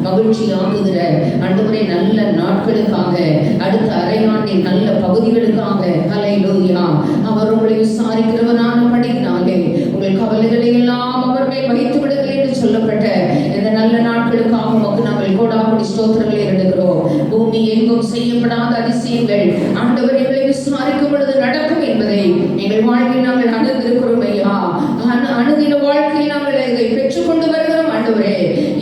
மகிழ்ச்சியாக்குகிற ஆண்டவரே நல்ல நாட்களுக்காக, அடுத்த அரையாண்டின் நல்ல பகுதிகளுக்காக ஹல்லேலூயா. அவர் உங்களை விசாரிக்கிறவரானபடியினாலே உங்கள் கவலைகளை எல்லாம் அவர் மேல் வைத்து விடுங்கள் என்று சொல்லப்பட்ட இந்த நல்ல நாட்களுக்காக உமக்கு நாங்கள் கோடாகோடி ஸ்தோத்திரங்களை எடுக்கிறோம். பூமி எங்கும் செய்யப்படாத அதிசயங்கள் ஆண்டவர் எங்களை விசாரிக்கும் பொழுது நடக்கும் என்பதை எங்கள் வாழ்வில் நாங்கள் அணுந்திருக்கிறோம் ஐயா. அணுதின வாழ்க்கையில் நாங்கள் இதை பெற்றுக்கொண்டு வருகிறோம் ஆண்டவரே.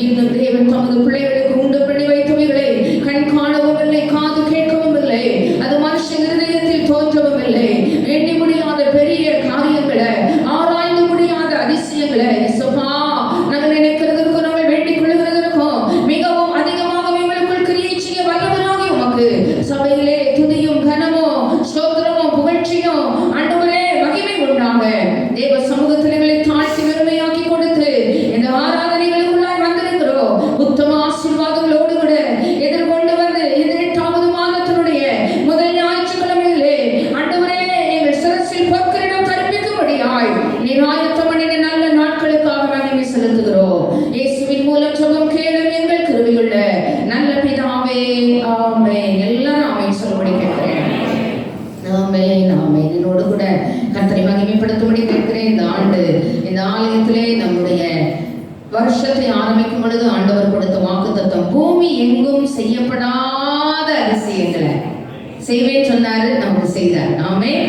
இன்னும் தேவன் தமது பிள்ளைகளுக்கு உண்டு பண்ணி வைத்தவைகளை கண் காணவும் இல்லை, காது கேட்கவும் இல்லை, அது மனுஷ இருதயத்தில் தோன்றவும் இல்லை. எண்ணி முடியாத பெரிய காரியங்களை, ஆராய்ந்து முடியாத அதிசயங்களை நாங்கள் நினைக்கிறதுக்கும் நாங்கள் வேண்டிக் கொள்கிறதற்கும் மிகவும் அதிகமாக எங்களுக்குள் கிரியை செய்ய வல்லவராகி உமக்கு சபையிலே துதியும் கனமும் ஸ்தோத்திரமும் புகழ்ச்சியும் ஆண்டவரே மகிமை உண்டாக தேவ சமூகத்தில் எங்களை தாழ்த்தி வெறுமையாக்கி கொடுத்து இந்த ஆராதனைகளுக்குள்ளாய் வந்திருக்கிறோம். உத்தம ஆசீர்வாதங்களோடு கூட எதிர்கொண்டு வந்து இது 8வது மாதத்தினுடைய முதல் ஞாயிற்றுக்கிழமையிலே ஆண்டவரே எங்கள் சிரசில் பொற்கிரீடம் தரிப்பிக்கும்படியாய் நீர் ஆயத்தம் பண்ணின நல்ல நாட்களுக்காக மகிமை செலுத்துகிறோம். இயேசுவின் மூலம் ஜெபம் கேளும் எங்கள் கிருபையுள்ள நல்ல பிதாவே, ஆமென். எல்லாரும் ஆமென் சொல்லும்படி கேட்கிறேன். ஆமென், ஆமென். என்னோடு கூட கர்த்தரை மகிமைப்படுத்தும்படி கேட்கிறேன். இந்த ஆண்டு இந்த ஆலயத்திலே நம்முடைய வருஷத்தை ஆரம்பிக்கும் பொழுது ஆண்டவர் கொடுத்த வாக்குத்தத்தம், பூமி எங்கும் செய்யப்படாத அதிசயங்களை செய்வேன் சொன்னாரு, நமக்கு செய்தார். ஆமென்.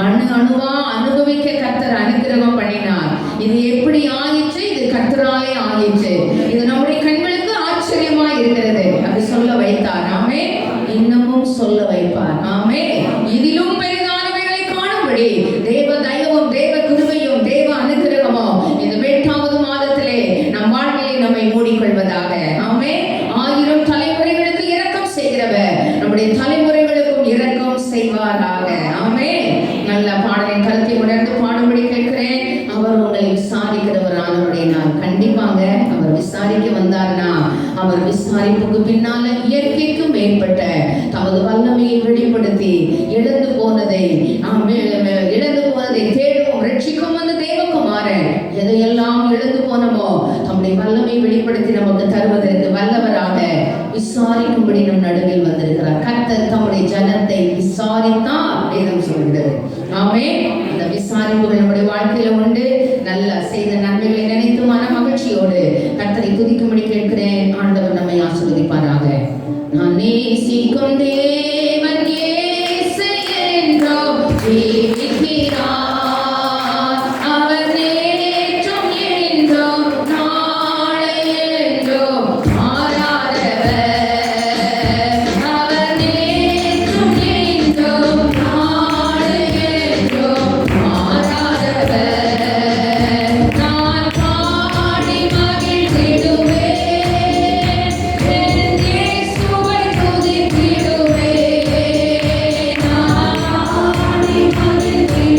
அணு அணுவா அனுபவிக்க கர்த்தர் அனுக்கிரகம் பண்ணினார். இது எப்படி ஆயிற்று? இது கர்த்தராலே ஆயிற்று. இது நம்முடைய கண்களுக்கு ஆச்சரியமா இருக்கிறது. அப்படி சொல்ல வைத்தார். ஆமென். இன்னமும் சொல்ல வைப்பார். ஆமென். இதிலும் பெரிதானவைகளை காணும்படி தேவ தயவும் தேவ கிருபையும் தேவ அனுக்கிரகமும் இந்த 8வது மாதத்திலே நம் வாழ்விலே நம்மை மூடிக்கொள்வதாக. ஆமென். 1000 தலைமுறைகளுக்கு இரக்கம் செய்கிறவர் நம்முடைய தலைமுறைகளுக்கும் இரக்கம் செய்வாராக. ஆமென். நல்ல பாடலின் கருத்தை உணர்ந்து பாடும்படி கேட்கிறேன். அவர் உங்களை விசாரிக்கிறவரானவருடைய நான் கண்டிப்பாங்க அவர் விசாரிக்க வந்தார்னா அவர் விசாரிப்புக்கு பின்னால இயற்கைக்கு மேற்பட்ட தமது வல்லமையை வெளிப்படுத்தி இழந்து போனதை தேடுவோம் ரட்சிக்கும் அந்த தேவகுமாரன் எதையெல்லாம் இழந்து போனமோ தம்முடைய வல்லமை வெளிப்படுத்தி நமக்கு தருவதற்கு வல்லவராக விசாரிக்கும்படி நம் நடுவில் வந்திருக்கிறார். கர்த்தர் தம்முடைய ஜனத்தை விசாரித்தார் வேதம் சொல்கிறது. ஆமென். அந்த விசாரிப்புகள் நம்முடைய வாழ்க்கையில உண்டு. நல்ல செய்த நன்மைகளை நினைத்து மன மகிழ்ச்சியோடு கர்த்தரை துதிக்கும்படி கேட்கிறேன். ஆண்டவர் நம்மை ஆசீர்வதிப்பாராக. நான் நேசிக்கும் தேவன் இயேசு என்றோ ஜீவிக்கிறார். அவர் நேற்றும் என்றும் நாளை என்றும் மாறாதவர். அவர் நேற்றும் என்றும் நாளை என்றும் மாறாதவர். நான் பாடி மகிழ்ந்திடுவேன், என் இயேசுவை துதித்திடுவேன். நான் பாடி மகிழ்ந்திடுவேன்.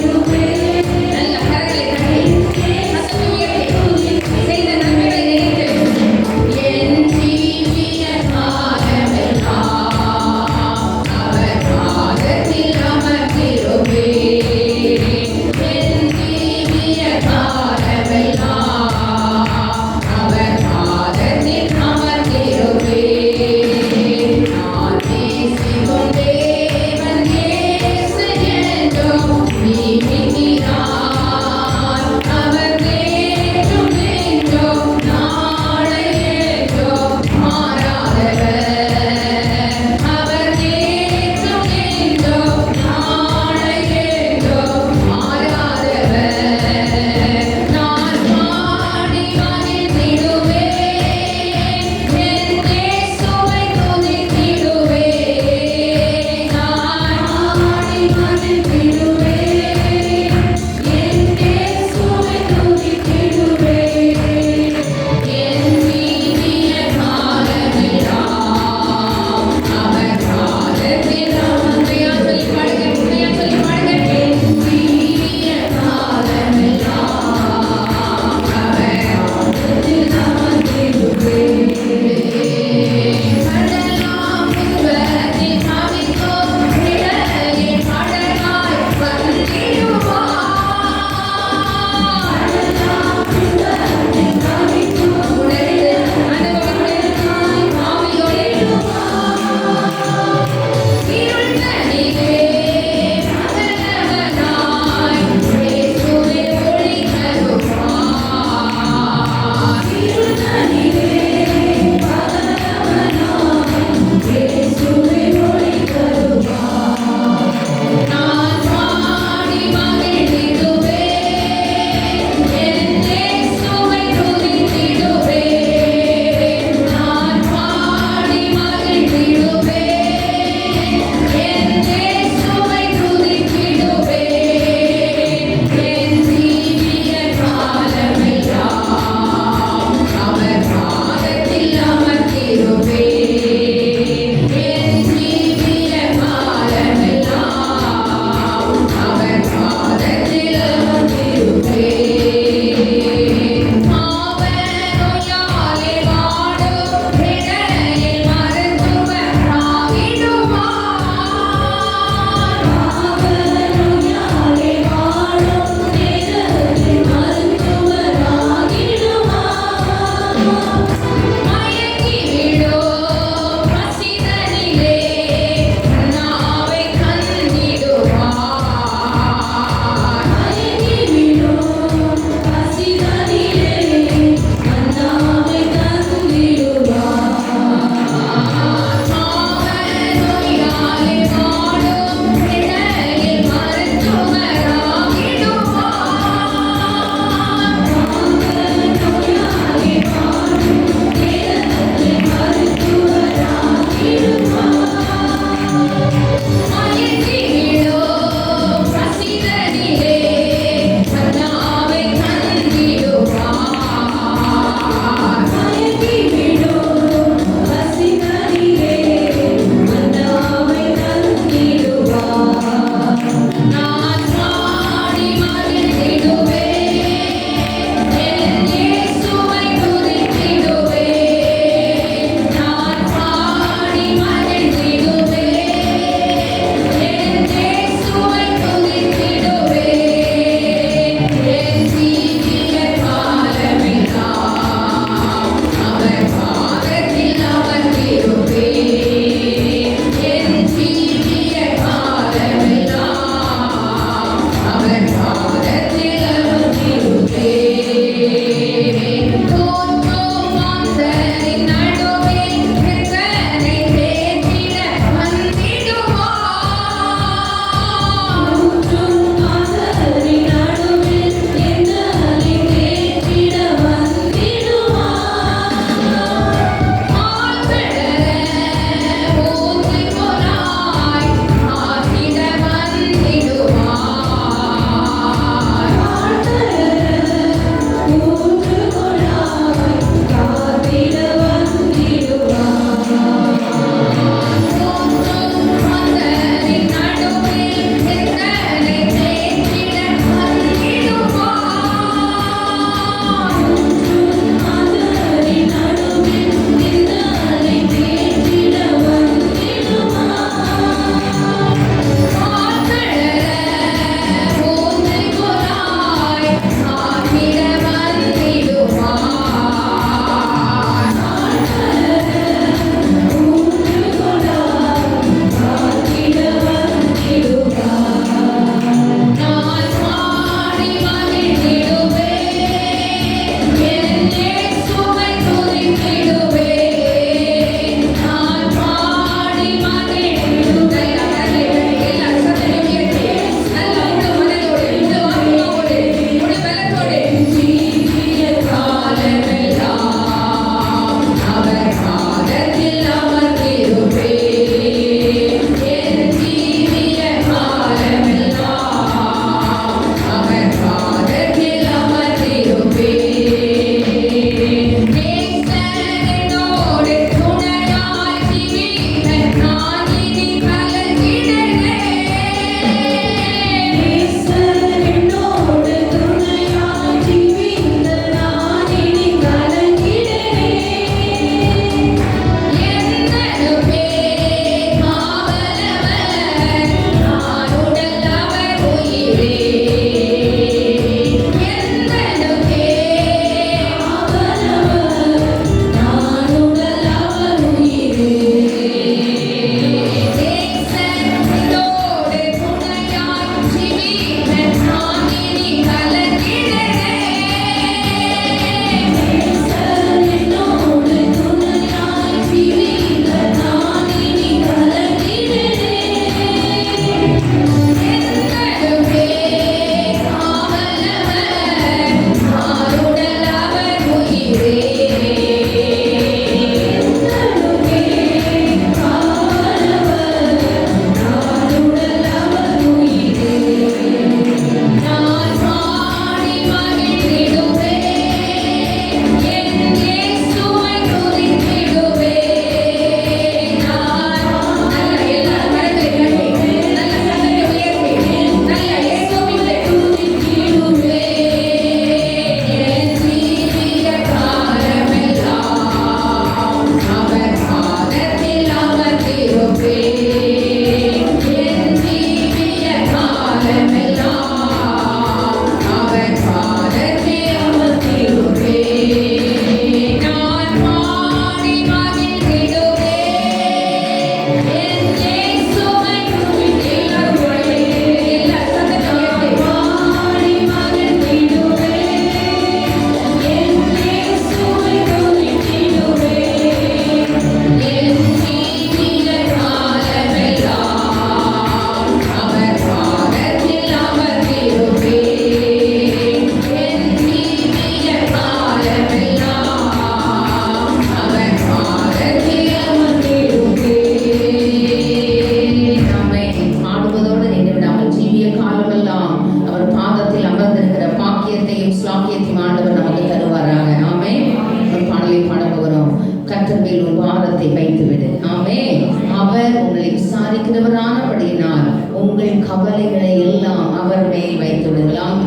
அறிந்தவரானபடியினால் உங்கள் கவலைகளை எல்லாம் அவர் மேல் வைத்து விடுங்களாம்.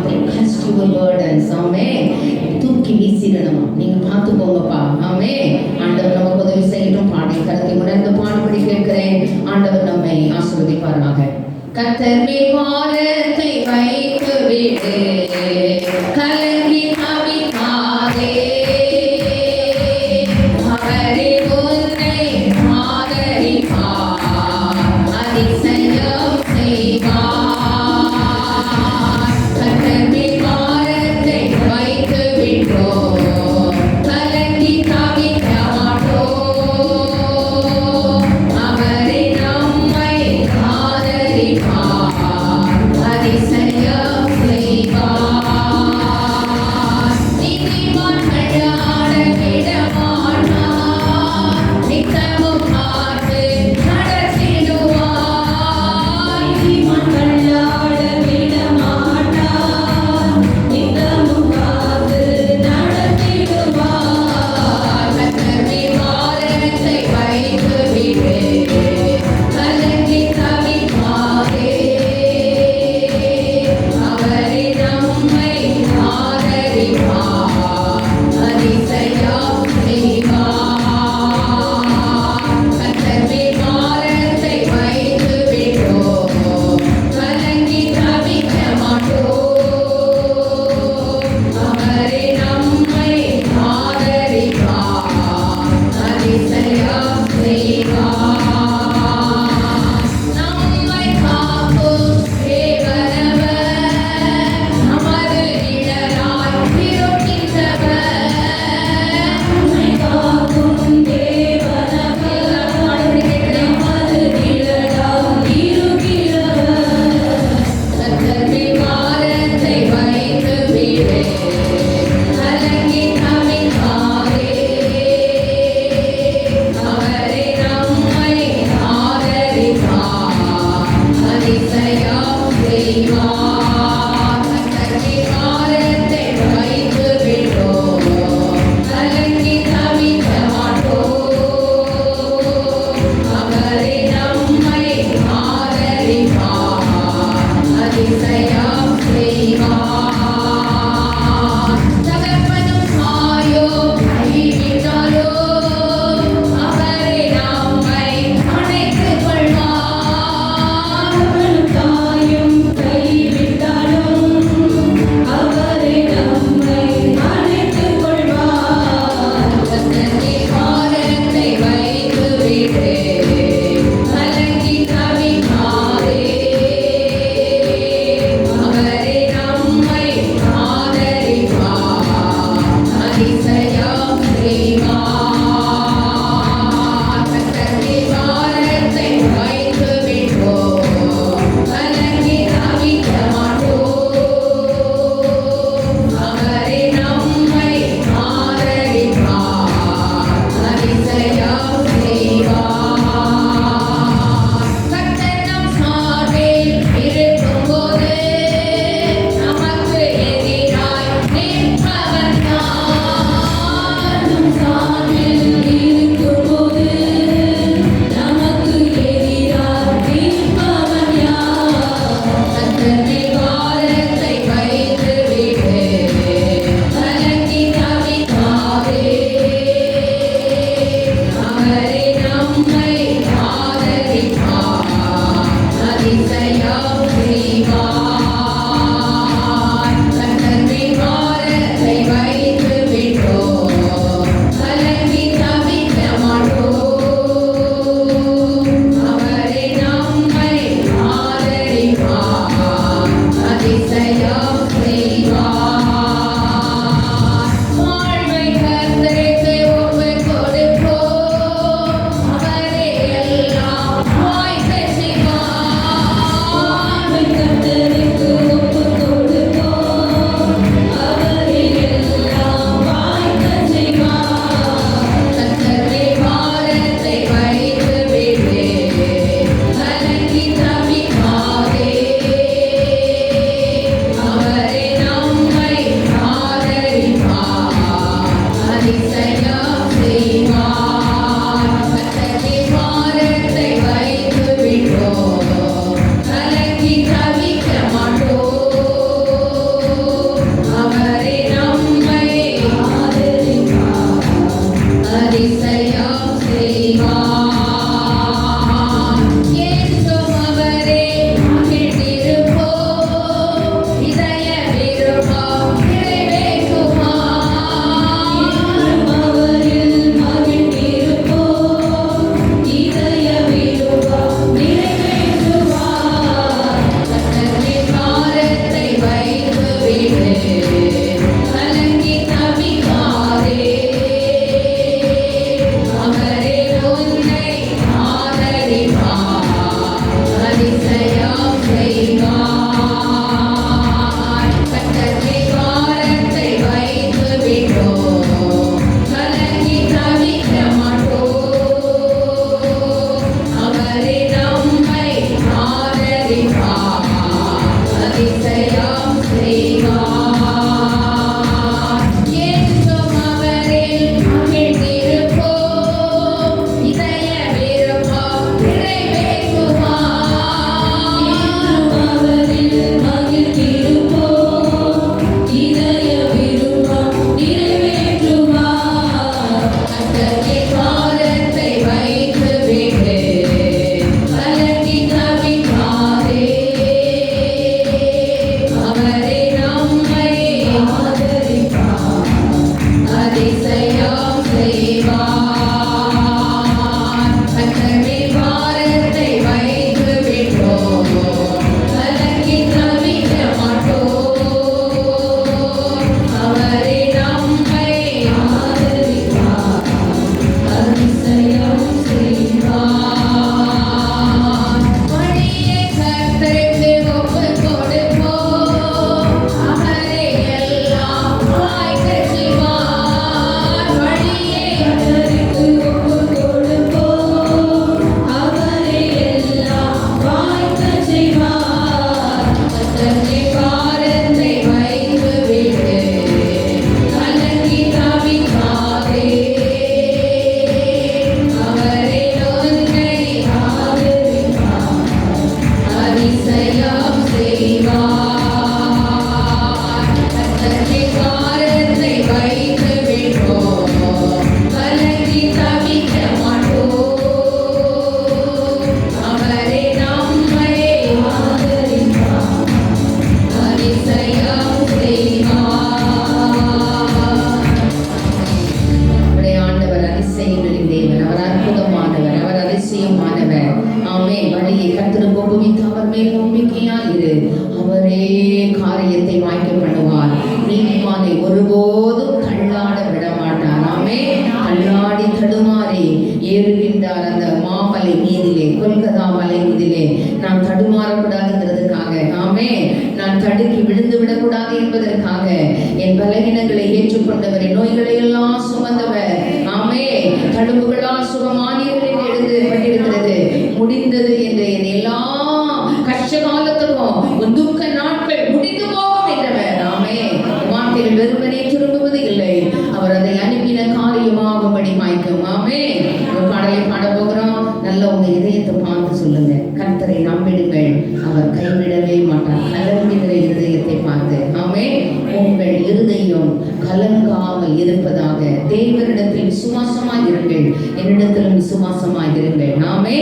தூக்கி வீசிடணும். நீங்க பார்த்துக்கோங்கப்பா. ஆமே. ஆண்டவர் நமக்கு உதவி செய்யட்டும். பாடி கருத்தை உணர்ந்து பாடுபடி கேட்கிறேன். ஆண்டவர் நம்மை ஆசீர்வதிப்பாராக. கர்த்தர் மேல் பாரத்தை வைத்து விடு, கலங்கி தவிக்காதே. அவரே உன்னை ஆதரிப்பார், அதிசயம் செய்வார். கர்த்தர் மேல் பாரத்தை வைத்து விட்டோம், கலங்கி தவிக்க மாட்டோம். அவரே நம்மை ஆதரிப்பார், அதிசயம் செய்வார். கர்த்தருக்கு ஒப்புவித்து அவர் மேல் நம்பிக்கையாயிரு. அவரே காரியத்தை வாய்க்க பண்ணுவார். நீதிமானை ஒருபோதும் தள்ளாட விட மாட்டார். ஆமே. தள்ளாடி தடுமாறி ஏறுகின்றார் அந்த மாமலை மீதிலே, கொல்கதா மலை மீதிலே. நான் தடுமாறக்கூடாதுங்கிறதுக்காக, ஆமே, நான் தடுக்கி விழுந்து விடக்கூடாது என்பதற்காக என் பலகீனங்களை ஏற்றுக்கொண்டவர், நோய்களை எல்லாம் சுமந்தவர். ஆமே. தடுப்புகளால் சுகமானீர்கள் என்று எழுதப்பட்டிருக்கிறது. முடிந்தது என்று என் எல்லா கஷ்ட காலத்துக்கும் துக்க நாட்கள் முடிந்து போகும் என்றவர். ஆமே. வார்த்தைகள் வெறுமனே திரும்புவது இல்லை, அவர் அதை அனுப்பின காரியமாகும்படி மாய்க்கும். ஆமே. ஒரு பாடலை பாட போகிறோம். நல்ல உங்க இதயத்தை பார்த்து சொல்லுங்க, கர்த்தரை நம்பிடுங்கள், அவர் கைவிடவே மாட்டார். கலங்குகிற இருதயத்தை பார்த்து, ஆமே, உங்கள் இருதயம் கலங்காமல் இருப்பதாக. தேவனிடத்தில் விசுவாசமாய் இருங்கள், என்னிடத்திலும் விசுவாசமாய் இருங்கள். ஆமே.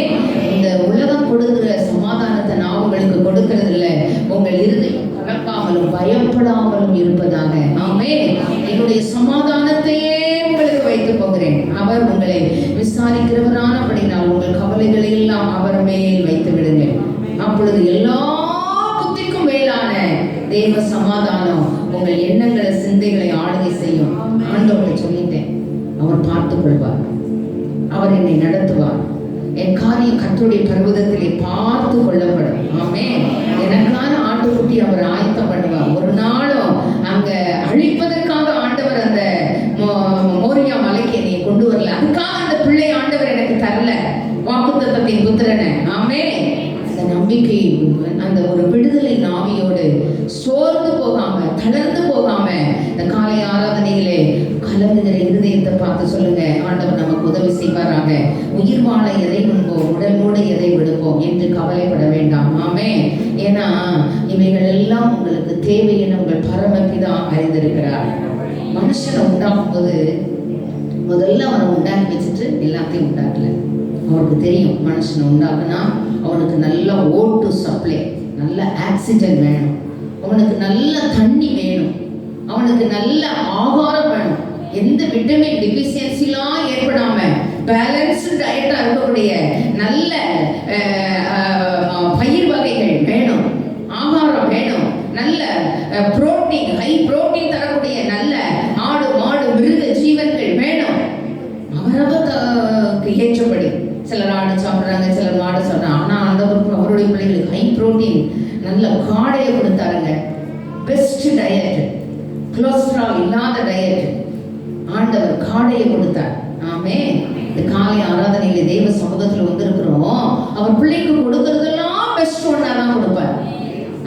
இந்த உலகம் கொடுக்கிற சமாதானத்தை நான் உங்களுக்கு கொடுக்கிறது இல்லை. உங்கள் இருதயம் கலங்காமலும் பயப்படாமலும் இருப்பதாக. ஆமே. என்னுடைய சமாதானத்தையே உங்களுக்கு வைத்து போகிறேன். அவர் உங்களை விசாரிக்கிறவரானபடி நான் உங்கள் கவலைகளை எல்லாம் அவர் மேல் வைத்து விடுங்கள். அப்பொழுது எல்லா புத்திக்கும் மேலான தேவ சமாதானம் உங்கள் எண்ணங்களை சிந்தைகளை ஆளுகை செய்யும். ஆண்டவரை சொல்லிட்டேன், அவர் பார்த்துக் கொள்வார், அவர் என்னை நடத்துவார். என் காரியம் கர்த்தருடைய பர்வதத்திலே பார்த்து கொள்ளப்படும். ஆமே. எனக்கான ஆட்டுக்குட்டி அவர் ஆயத்தம் பண்ணுவார். ஒரு நாளும் அங்க அழிப்பதற்காக ஆண்டவர் அந்த மோரியா மலைக்கு என்னை கொண்டு வரல. அதுக்காக அந்த பிள்ளை ஆண்டவர் எனக்கு தரல, வாக்குத்தத்தத்தின் புத்திரனை. ஆமே. அந்த நம்பிக்கை, அந்த ஒரு விடுதலை நாவியோடு சோர்ந்து போகாம, தளர்ந்து போகாம, இந்த காலை ஆராதனையிலே கலங்குகிற இருதயத்தை பார்த்து சொல்லுங்க, ஆண்டவர் நமக்கு உதவி செய்வாராக. உயிர் வாழ எதை உண்போம், உடல் மூட எதை விடுப்போம் என்று கவலைப்பட வேண்டாம். ஆமே. ஏன்னா இவைகள் எல்லாம் உங்களுக்கு தேவை என உங்கள் பரமபிதா அறிந்திருக்கிறார். மனுஷனை உண்டாக்கும் போது முதல்ல அவனை உண்டாக்கி வச்சுட்டு எல்லாத்தையும் உண்டாக்கல. அவனுக்கு தெரியும், மனுஷனை உண்டாக்குனா அவனுக்கு நல்ல ஓட்டு சப்ளை, நல்ல ஆக்சிஜன் வேணும், அவனுக்கு நல்ல தண்ணி வேணும், அவனுக்கு நல்ல ஆகாரம் வேணும், எந்த விட்டமின் டிஃபிஷியன்சிலாம் ஏற்படாம பேலன்ஸ்டு டயட்டா இருக்கக்கூடிய நல்ல பயிர் வகைகள் வேணும், ஆகாரம் வேணும், நல்ல புரோட்டீன், ஹை புரோட்டீன் தரக்கூடிய நல்ல ஆடு மாடு மிருக ஜீவன்கள் வேணும். அவரவருக்கு ஏற்றபடி சிலர் ஆடு சாப்பிட்றாங்க, சிலர் மாடு சாப்பிட்றாங்க. ஆனால் அவருடைய பிள்ளைகளுக்கு ஹை புரோட்டீன் நல்ல காடையை கொடுத்தாருங்க. பெஸ்ட் டயட், கொலஸ்ட்ரால் இல்லாத டயட் ஆண்டவர் காடையை கொடுத்தார். ஆமே. இந்த காலை ஆராதனையில தேவ சமூகத்தில் வந்திருக்கிறோம். அவர் பிள்ளைக்கு கொடுக்கறதெல்லாம் பெஸ்ட் ஒன்னா தான் கொடுப்பார்.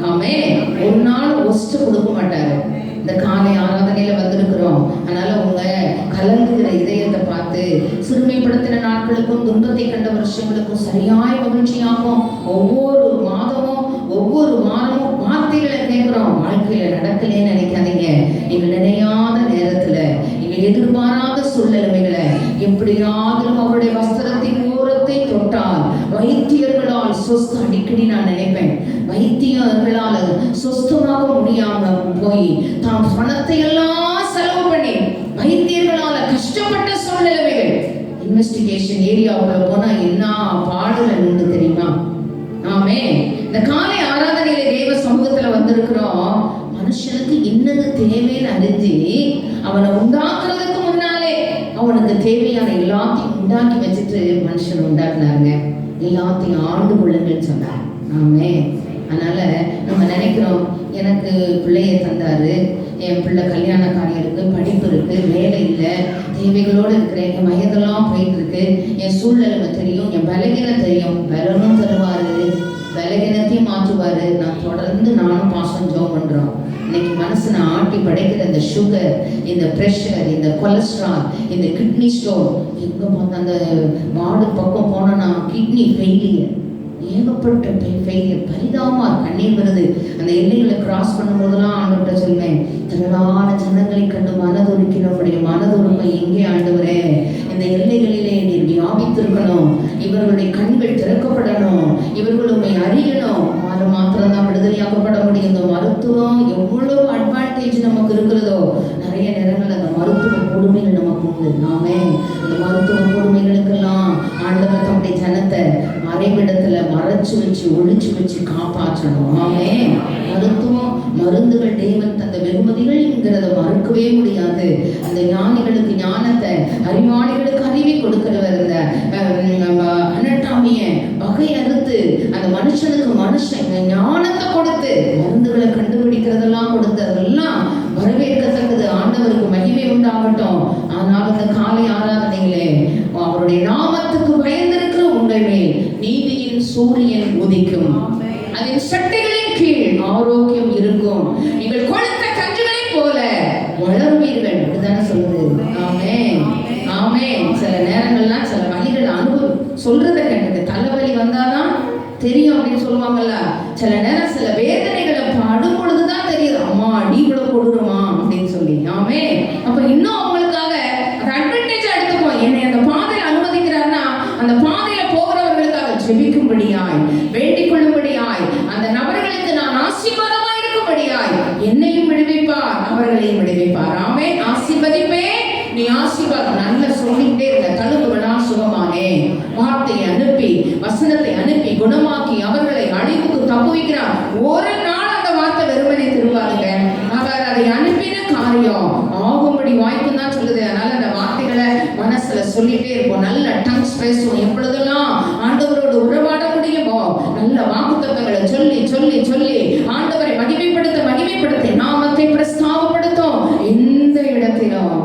ஆமே. ஒரு நாள் ஒஸ்ட் கொடுக்க மாட்டாரு. இந்த காலை ஆராதனையில வந்திருக்கிறோம். அதனால உங்க கலங்குகிற இதயத்தை பார்த்து சிறுமைப்படுத்தின நாட்களுக்கும் துன்பத்தை கண்ட வருஷங்களுக்கும் சரியாய் மகிழ்ச்சியாகும். ஒவ்வொரு மாதமும் ஒவ்வொரு வாரமும் வார்த்தைகளை கேட்கிறோம். வாழ்க்கையில நடக்கலன்னு நினைக்காதீங்க. நீங்கள் நினையாத நேரத்துல, நீங்கள் எதிர்பாராத சூழ்நிலைகளை எப்படியாவது அவருடைய வஸ்திரத்தின் ஓரத்தை தொட்டால் வைத்தியர்களால் சொஸ்த, அடிக்கடி நான் நினைப்பேன், வைத்தியர்களால் சொஸ்தமாக முடியாம போய் தாம் பணத்தை எல்லாம் செலவு பண்ணி வைத்தியர்களால கஷ்டப்பட்ட சூழ்நிலைகள், இன்வெஸ்டிகேஷன் ஏரியாவுக்குள்ள போனா என்ன பாடுல நின்று தெரியுமா? ஆமே. இந்த காலை ஆராதனையில தேவ சமூகத்துல வந்திருக்கிறோம். மனுஷனுக்கு இன்னது தேவைன்னு அறிஞ்சு அவனை உண்டாக்குறதுக்கு முன்னாலே அவனுக்கு தேவையான எல்லாத்தையும் உண்டாக்கி வச்சுட்டு மனுஷன் உண்டாக்குனாருங்க. எல்லாத்தையும் ஆண்டு கொள்ளுங்கன்னு சொன்னார். ஆமே. அதனால நம்ம நினைக்கிறோம், எனக்கு பிள்ளைய தந்தாரு, என் பிள்ளை கல்யாண காரியம் இருக்கு, படிப்பு இருக்கு, வேலை இல்லை, தேவைகளோடு இருக்கிறேன், என் வயதெல்லாம் போயிட்டு இருக்கு, என் சூழ்நிலை தெரியும், என் பலகீனம் தெரியும். பலனும் தருவாரு, பலகீனத்தையும் மாற்றுவாரு. நான் தொடர்ந்து நானும் பாசம் ஜோம் பண்றோம். இன்னைக்கு மனசனை ஆட்டி படைக்கிற இந்த சுகர், இந்த ப்ரெஷர், இந்த கொலஸ்ட்ரால், இந்த கிட்னி ஸ்டோன், எங்க பார்த்தா அந்த வார்டு பக்கம் போனோன்னா கிட்னி ஃபெயிலியர், ஏகப்பட்ட ஃபெயிலியர், பரிதாபமா கண்ணீர் வருது. அந்த எல்லைகளை கிராஸ் பண்ணும்போதெல்லாம் ஆண்டவர்கிட்ட சொல்வேன், திரளான ஜனங்களை கண்டு மனதுருக்கி நம்முடைய மனதுருமை எங்கே ஆண்டவரே, இந்த எல்லைகளிலே நீர் வியாபித்திருக்கணும், இவர்களுடைய கண்கள் திறக்கப்படணும், இவர்கள் உண்மை அறியணும். அது மாத்திரம் தான் விடுதலையாக்கப்பட முடியும். இந்த மருத்துவம் எவ்வளவு அட்வான்டேஜ் நமக்கு இருக்கிறதோ, நிறைய நேரங்கள் அந்த மருத்துவ கொடுமைகள் நமக்கு உண்டு. நாமே அந்த மருத்துவ கொடுமைகளுக்கெல்லாம் ஆண்டவர் தம்முடைய ஜனத்தை மறைமுக மறைவிடத்துல மறைச்சு வச்சு ஒழிச்சு வச்சு காப்பாற்றணும். ஆமே. மருத்துவம் மருந்துகள் தேவன் தந்த வெகுமதிகள் என்கிறத மறுக்கவே முடியாது. அந்த ஞானிகளுக்கு ஞானத்தை, அறிவாளிகளுக்கு அறிவை கொடுக்கிறவர், இந்த அனட்டாமிய வகை அறுத்து அந்த மனுஷனுக்கு மனுஷன் ஞானத்தை கொடுத்து மருந்துகளை கண்டுபிடிக்கிறதெல்லாம் கொடுத்ததெல்லாம் வரவேற்கத்தக்கது. ஆண்டவருக்கு மகிமை உண்டாகட்டும். ஆனால் இந்த காலை ஆராதனையிலே அவருடைய நாமத்துக்கு பயந்திருக்கிற உங்கள் மேல் நீதியின் சூரியன் உதிக்கும். அதன் சட்டைகளின் கீழ் ஆரோக்கியம் இருக்கும். நீங்கள் கொழுத்த கன்றுகளை போல வளருவீர்கள். இதுதானே சொல்லுது. ஆமென், ஆமென். சில நேரங்கள்லாம் சில வழிகள் அனுபவம் சொல்றதை கேட்டு தலைவலி வந்தாதான் தெரியும் அப்படின்னு சொல்லுவாங்கல்ல. சில நேரம் சில வேதனைகளை படும் பொழுதுதான் தெரியுது, அம்மா அடி இவ்வளவு கொடுக்குறோமா அப்படின்னு சொல்லி. ஆமே. அப்ப இன்னும் அவங்களுக்காக அந்த அட்வான்டேஜ் எடுத்துப்போம். என்னை அந்த பாதையில அனுமதிக்கிறாருன்னா அந்த பாதையில போகிறவர்களுக்காக ஜெபிக்கும்படியாய், வேண்டிக் கொள்ளும்படியாய், அந்த நபர்களுக்கு நான் ஆசீர்வாதமா இருக்கும்படியாய் என்னையும் விடுவிப்பார், அவர்களையும் விடுவிப்பார். ஆமே. ஆசீர்வதிப்பே நீ ஆசீர்வாதம் நல்ல சொல்லிட்டே இருக்க. தழுவுகளா சுகமானே வார்த்தையை அனுப்பி, வசனத்தை அனுப்பி குணமாக்கி அவர்களை அழிவுக்கு தப்புவிக்கிறார். ஒரு நாள் அந்த வார்த்தை வெறுமனே திரும்பாதுங்க. அவர் அதை அனுப்பின காரியம் ஆகும்படி வாய்ப்புன்னு தான் சொல்லுது. அதனால அந்த வார்த்தைகளை மனசுல சொல்லிட்டே இருப்போம். நல்ல டங்ஸ் பேசுவோம். எப்பொழுதெல்லாம் ஆண்டவரோடு உறவாட முடியுமோ நல்ல வாக்குத்தத்தங்களை சொல்லி சொல்லி சொல்லி ஆண்டவரை மகிமைப்படுத்த மகிமைப்படுத்தி நாமத்தை பிரஸ்தாபப்படுத்தும். எந்த இடத்திலும்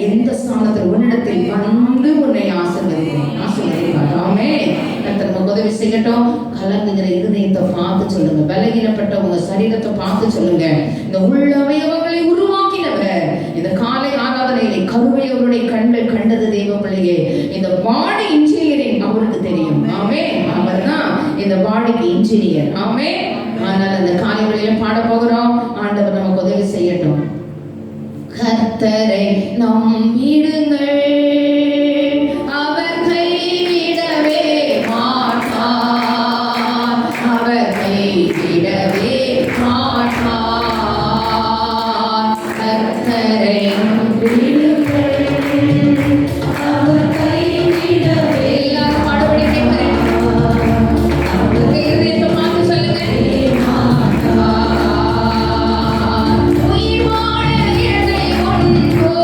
எந்த ஸ்தானத்தில் உன்னிடத்தில் வந்து உன்னை ஆசீர்வதிப்பார். ஆமென். கர்த்தர் உதவி செய்யட்டும். கலங்குகிற இருதயத்தை பார்த்து சொல்லுங்க. பலகீனப்பட்ட உங்க சரீரத்தை பார்த்து சொல்லுங்க. இந்த உள்ள அவயவங்களை உருவாக்கினவர் இந்த காலை ஆராதனையிலே கருவை அவருடைய கண்கள் கண்டது. தெய்வ பிள்ளையே, இந்த பாடி இன்ஜினியரிங் அவருக்கு தெரியும். ஆமென். அவர் தான் இந்த பாடிக்கு இன்ஜினியர். ஆமென். ஆனால் அந்த காலை வேளையில பாட போகிறோம். ஆண்டவர் நமக்கு உதவி செய்யட்டும். கர்த்தரை நம்பிடுங்கள், அவர் கைவிடவே மாட்டார், அவர் கைவிடவே மாட்டார். கர்த்தரை நம்பிடுங்கள், அவர் கைவிடவே. எல்லாரும் பாடுபடி கேட்கிறேன். இதயத்தை பார்த்து சொல்லுங்க. உயிர் வாழ என்னை கொண்டோ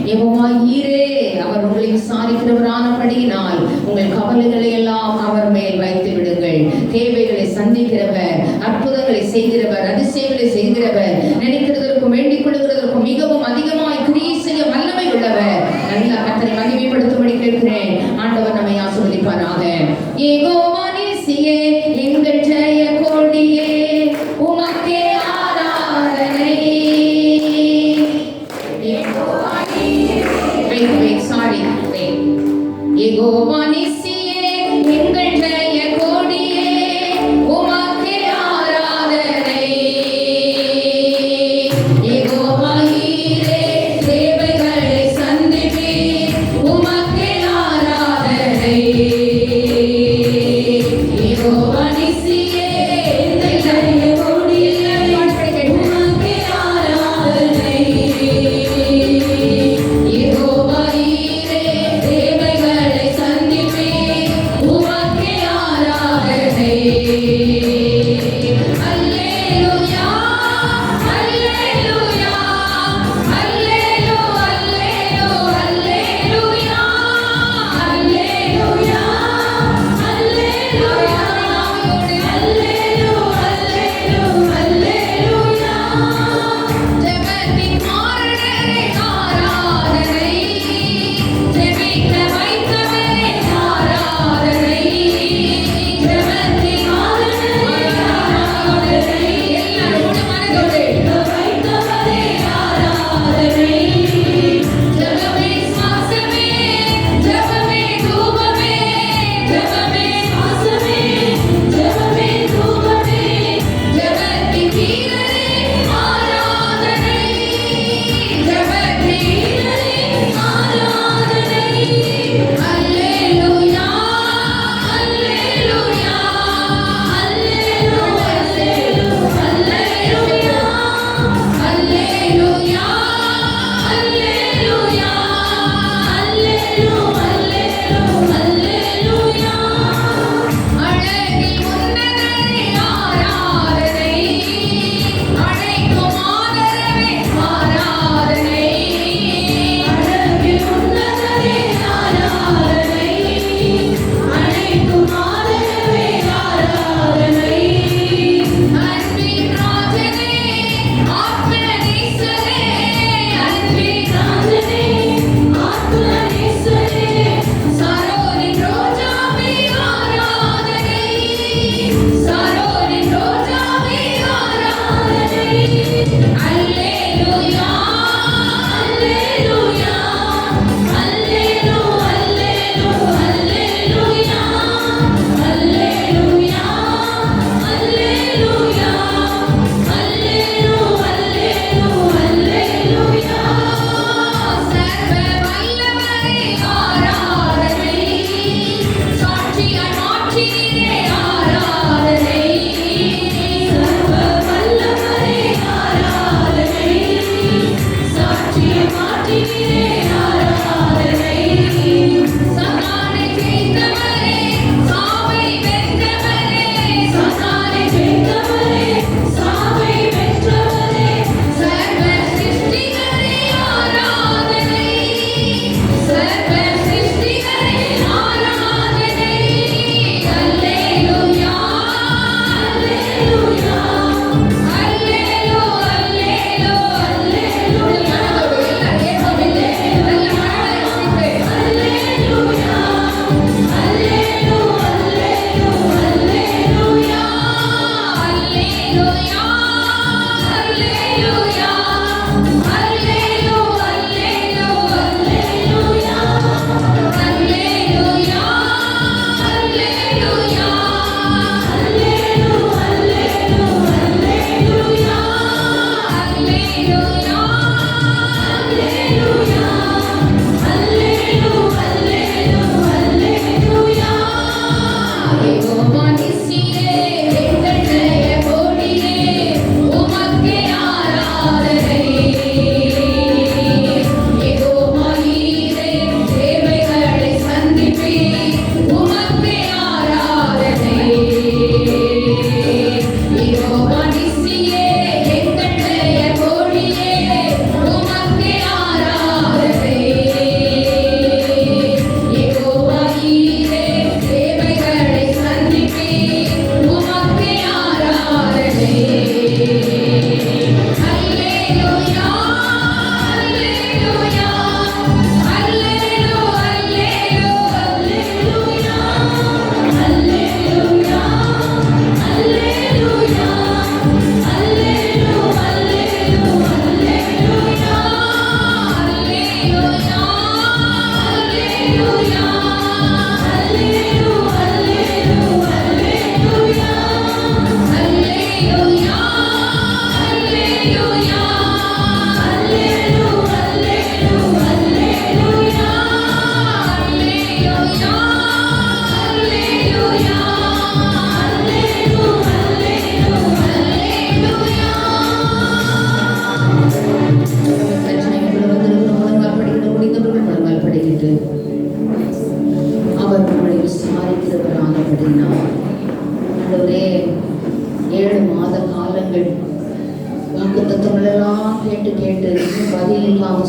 யெகோவா ஈரே, அவர் உங்களை விசாரிக்கிறவரானபடியினால் உங்கள் கவலைகளை எல்லாம் அவர் மேல் வைத்து விடுங்கள். தேவைகளை சந்திக்கிறவர், அற்புதங்களை செய்கிறவர், அதிசயங்களை செய்கிறவர், நினைக்கிறதற்கும் வேண்டிக் கொள்கிறதற்கும் மிகவும் அதிகமாய் கிரியை செய்ய வல்லமை உள்ளவர். நல்லா கர்த்தரை மகிமைப்படுத்தும்படி கேட்கிறேன். ஆண்டவர் நம்மை ஆசீர்வதிப்பாராக. யெகோவா நீசியே, எங்கள் ஜெய கொடியே, உமக்கே ஆராதனை. யெகோவா நீசியே, எங்கள் ஜெய கொடியே, உமக்கே ஆராதனை. யெகோவா ஈரே, தேவைகளை சந்திப்பீர், உமக்கே ஆராதனை. யெகோவா நீசியே, எங்கள் ஜெய கொடியே, உமக்கே ஆராதனை. யெகோவா ஈரே, தேவைகளை சந்திப்பீர்,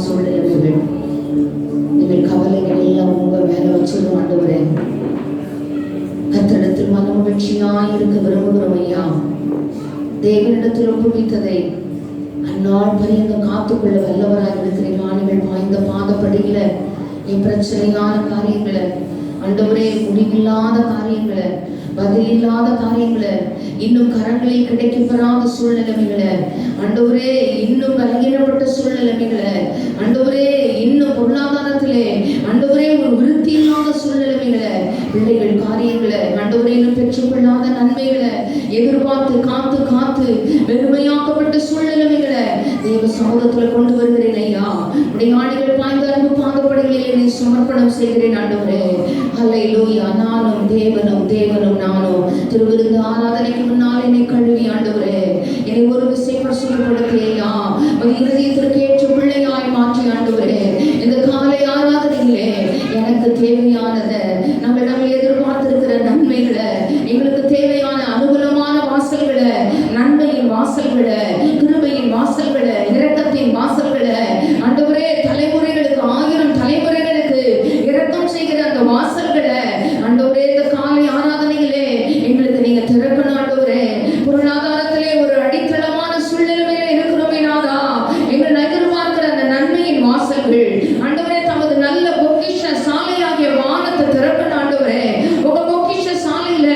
சூழ்நிலைகள், எங்கள் கவலைகள் எல்லாம் உங்க மேல வச்சிடும் ஆண்டவரே. கர்த்தரிடத்தில் மன மகிழ்ச்சியாய் இருக்க விரும்புகிறோம் ஐயா. தேவனிடத்தில் ஒப்புவித்ததை அந்நாள் பரியந்தம் காத்துக்கொள்ள வல்லவராக இருக்கிறீர்கள். ஆணிகள் பாய்ந்த பாதப்படியில என் பிரச்சனையான காரியங்களை, ஆண்டவரே முடிவில்லாத காரியங்களை, பதில் இல்லாத காரியங்களை, இன்னும் கரங்களில் கிடைக்கப்பெறாத சூழ்நிலைகளை, ஆண்டவரே இன்னும் பலகீனப்பட்ட சூழ்நிலைகளை, ஆண்டவரே இன்னும் பொருளாதாரத்திலே ஆண்டவரே ஒரு விருத்தி இல்லாத சூழ்நிலைகளை, பிள்ளைகள் காரியங்களை, ஆண்டவரே இன்னும் பெற்றுக்கொள்ளாத நன்மைகளை எதிர்பார்த்து காத்து காத்து வெறுமையாக்கப்பட்ட சூழ்நிலைகளை தேவ சமூகத்துல கொண்டு வருகிறேன் ஐயா. உடைய ஆணிகள் பாய்ந்த அன்பு பாதப்படிகளில் என்னை சமர்ப்பணம் செய்கிறேன் ஆண்டவரே. அல்லேலூயா. நானும் தேவனும் நானும் திருவிருந்து ஆராதனைக்கு முன்னால் என்னை கழுவி ஆண்டவரே என்னை ஒரு விசை பரிசுத்தப்படுத்தியா ஒரு இருதயத்திற்கு ஏற்ற பிள்ளையாய் மாற்றி ஆண்டவரே இந்த காலை ஆராதனையிலே எனக்கு தேவையானதை நம்ம எதிர்பார்த்திருக்கிற நன்மைகளை, எங்களுக்கு தேவையான அனுகூலமான வாசல்களை, நன்மையின் வாசல்களை, கிருபையின் வாசல்களை, இரக்கத்தின் வாசல்களை, ஆண்டவரே தலைமுறைகளுக்கு 1000 தலைமுறைகளுக்கு இரக்கம் செய்கிற அந்த வாசல்களை ஆண்டவரே இந்த காலை ஆராதனையிலே எங்களுக்கு நீங்க திறக்கணும் ஆண்டவரே. பொருளாதாரத்திலே ஒரு அடித்தளமான சூழ்நிலையில இருக்கிறோமே நாதா, எங்கள் எதிர்பார்க்கிற அந்த நன்மையின் வாசல்கள் ஆண்டவரே தமது நல்ல பொக்கிஷ சாலையாகிய வானத்தை திறக்கணும் ஆண்டவரே. உங்க பொக்கிஷ சாலையில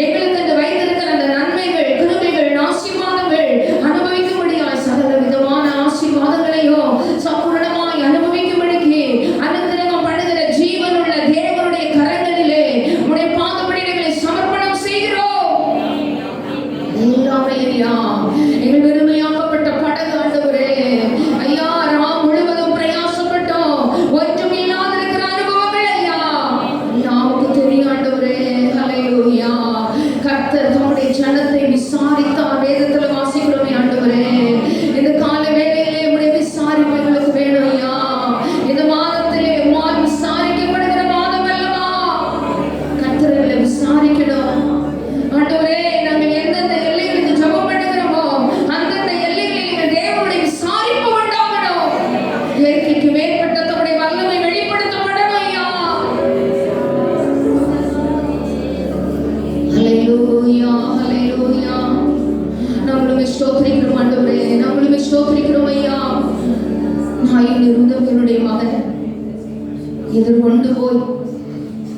எங்களுக்கு இந்த வைத்திருக்கிற அந்த நன்மைகள், கிருபைகள், ஆசீர்வாதங்கள் அனுபவிக்கும்படியாய் சகல விதமான ஆசீர்வாதங்களையும் சம்பூர்ணமாய் அனுபவிக்கும்படிக்கு அனுக்கிரகம் பண்ணுகிற ஜீவனுள்ள தேவனுடைய கரங்களிலே உடைய பாதப்படிகளை சமர்ப்பணம் செய்கிறோம். எல்லாமே ஐயா எங்கள் வெறுமையாக்கப்பட்ட படகு ஆண்டவரே ஐயா, ராம் முழுவதும் பிரயாசப்பட்டோம், ஒன்றும் இல்லாத இருக்கிற அனுபவங்கள் ஐயா யாவுக்கு தெரியும் ஆண்டவரே. ஹல்லேலூயா. கர்த்தர் தம்முடைய ஜனத்தை விசாரித்தார், வேதத்துல வாசிக்கிறோமே ஆண்டவரே. இந்த கால வேளையிலே உடைய விசாரிப்பு எங்களுக்கு வேணும் ஐயா. இந்த மாதத்திலே உம்மால் விசாரிக்கப்படுகிற மாதம் அல்லவா? கர்த்தர்களை விசாரிக்கணும் ஆண்டவரே. நாங்கள் எந்தெந்த எல்லைகளுக்கு ஜெபம் பண்ணுகிறோமோ அந்தந்த எல்லைகளில் எங்கள் தேவனுடைய விசாரிப்பு உண்டாகணும். இயற்கைக்கு மேற்பட்ட தம்முடைய வல்லமை வெளிப்படுத்தப்படணும் ஐயா. ஹல்லேலூயா, ஹல்லேலூயா. நாங்களும் ஸ்தோத்திரிக்கிறோம் ஆண்டவரே, நாங்களும் ஸ்தோத்திரிக்கிறோம் ஐயா. நாயின் இருந்தவர்களுடைய மகன் எதிர்கொண்டு போய்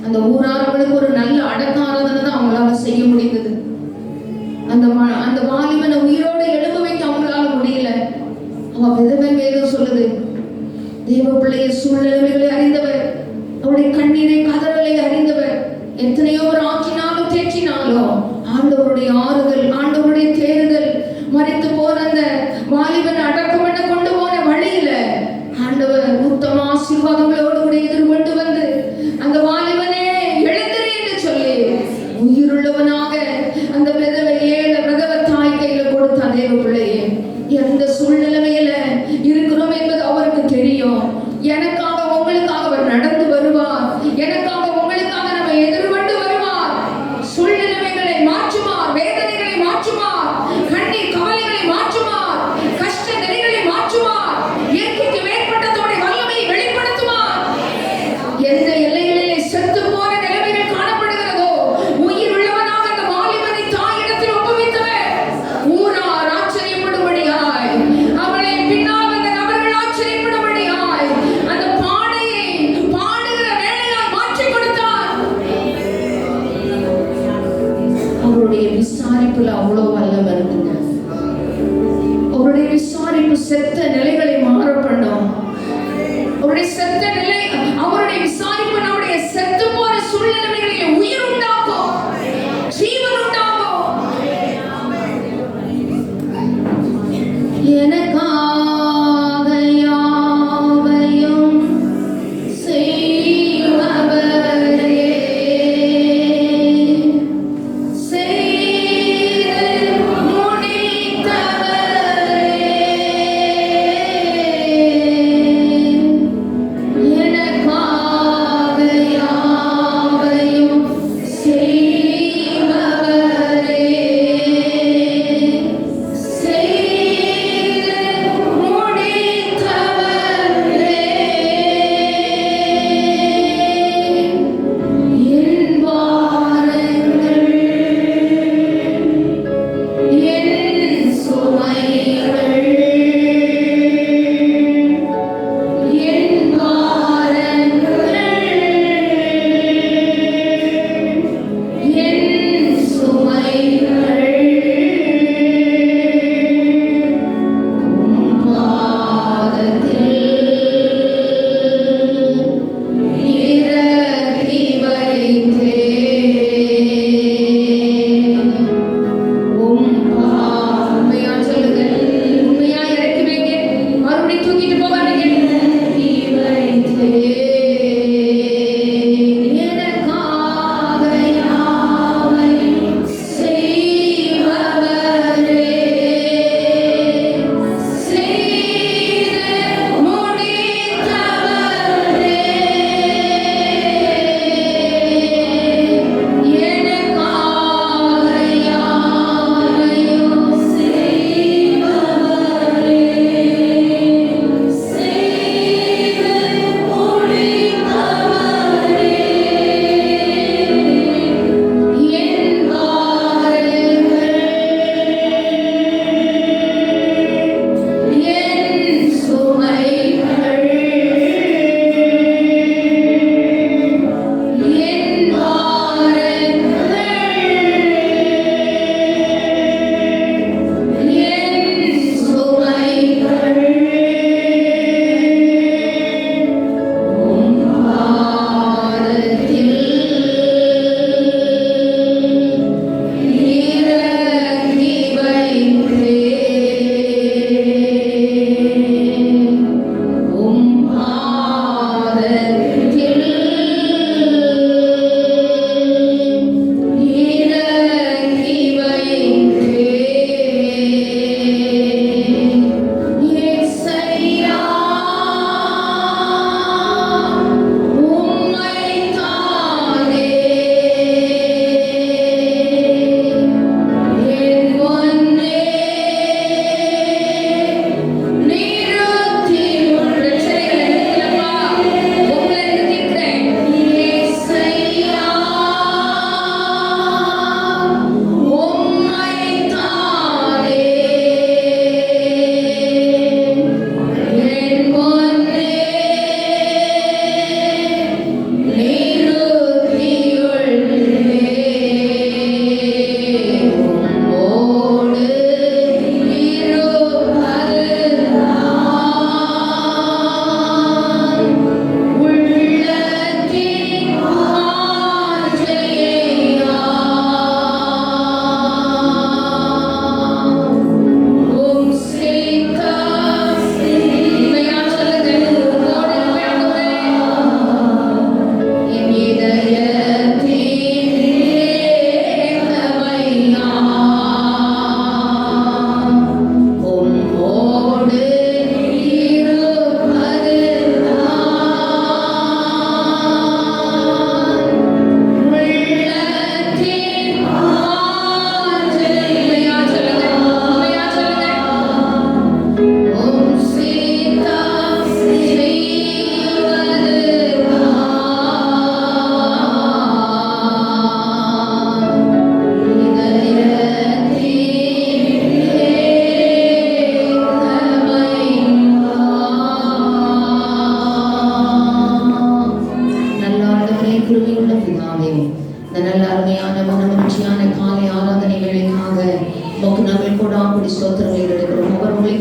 அந்த ஊரார்களுக்கு ஒரு நல்ல அடக்காராதனை தான் அவங்களால செய்ய முடிந்தது. அந்த வாலிபனை உயிரோடு எழும்ப வைக்க அவங்களால முடியல. அவன் விதவன் வேதம் சொல்லுது, தேவ பிள்ளைய சூழ்நிலைகளை அறிந்தவர், அவருடைய கண்ணீரை கதறலை அறிந்தவர், எத்தனையோ ஒரு ஆற்றினாலும் தேற்றினாலும் ஆண்டவருடைய ஆறுதல், ஆண்டவருடைய தேறுதல், மறித்து போன அந்த வாலிபன் அடக்கம் பண்ண கொண்டு போன வழியில ஆண்டவர் உத்தம ஆசீர்வாதங்களோடு கூட எதிர்கொண்டு வந்து அந்த வாலிபனே எழுந்திரு என்று சொல்லி உயிருள்ளவனாக அந்த விதவை 7 விதவ தாய் கையில கொடுத்த தேவ பிள்ளையே. எந்த சூழ்நிலையில இருக்கிறோம் என்பது அவருக்கு தெரியும். எனக்காக உங்களுக்காக அவர் நடந்து வருவார், எனக்காக உங்களுக்காக நம்ம எதிர்கொண்டு வருவார்.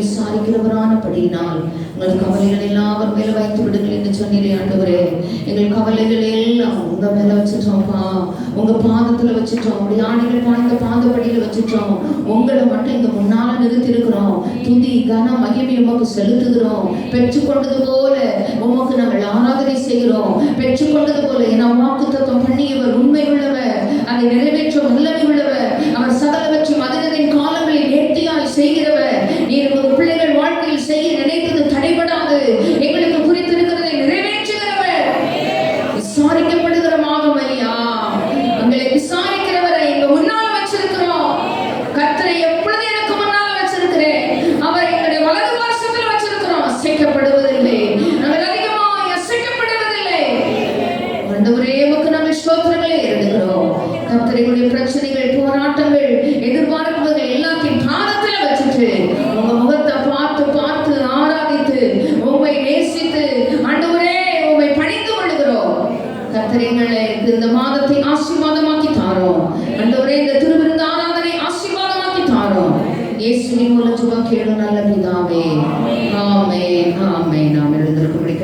விசாரிக்கிறவரானபடியினால் உங்கள் கவலைகள் எல்லாம் அவர் மேல வைத்து விடுங்கள் என்று சொன்னீரே ஆண்டவரே. எங்கள் கவலைகள் எல்லாம் உங்க மேல வச்சுட்டோம்ப்பா, உங்க பாதத்துல வச்சுட்டோம், உங்களுடைய ஆணைகள் பாய்ந்த பாதப்படியில வச்சுட்டோம். உங்களை மட்டும் இங்க முன்னால நிறுத்தி இருக்கிறோம். துதி கன மகிமை உமக்கு செலுத்துகிறோம். பெற்றுக்கொண்டது போல உமக்கு நாங்கள் ஆராதனை செய்கிறோம். பெற்றுக்கொண்டது போல என வாக்குத்தத்தம் பண்ணியவர் உண்மை உள்ளவர், அதை நிறைவேற்ற வல்லமை உள்ளவர், அவர் சகலவற்றையும் அதினதின் காலங்களில் நேர்த்தியாய் செய்கிறவர். நீர் உங்கள் பிள்ளைகள் வாழ்க்கையில் செய்ய நினைத்தது தடைபடாது எங்களுக்கு குறித்திருக்கிறதை நிறைவேற்றுகிறவர். விசாரிக்கப்படுகிற மாதம் ஐயா, உங்களை விசாரிக்கிறவரை எங்க முன்னால வச்சிருக்கிறோம். கர்த்தரை எப்பொழுது எனக்கு முன்னால வச்சிருக்கிறேன், அவரை எங்களுடைய வலது பாசத்தில் வச்சிருக்கிறோம். அசைக்கப்படுவதில்லை, நாங்கள் அதிகமாய் அசைக்கப்படுவதில்லை. ஆண்டவரே உமக்கு நாங்கள் ஸ்தோத்திரங்களை ஏறெடுக்கிறோம். கர்த்தருடைய பிரச்சனைகள், போராட்டங்கள், எதிர்பார்ப்புகள் எல்லாத்தையும் பாதத்துல வச்சுட்டு உங்க முகத்தை பார்த்து பார்த்து ஆராதித்து உண்மை நேசித்து ஆண்டவரே உண்மை பணிந்து கொள்கிறோம். கர்த்தரைகளை இந்த மாதத்தை ஆசீர்வாதமாக்கி தாரோம். ஆண்டவரே இந்த திருவிருந்து ஆராதனை ஆசீர்வாதமாக்கி தாரோம். இயேசுவின் மூலம் ஜெபம் கேளும்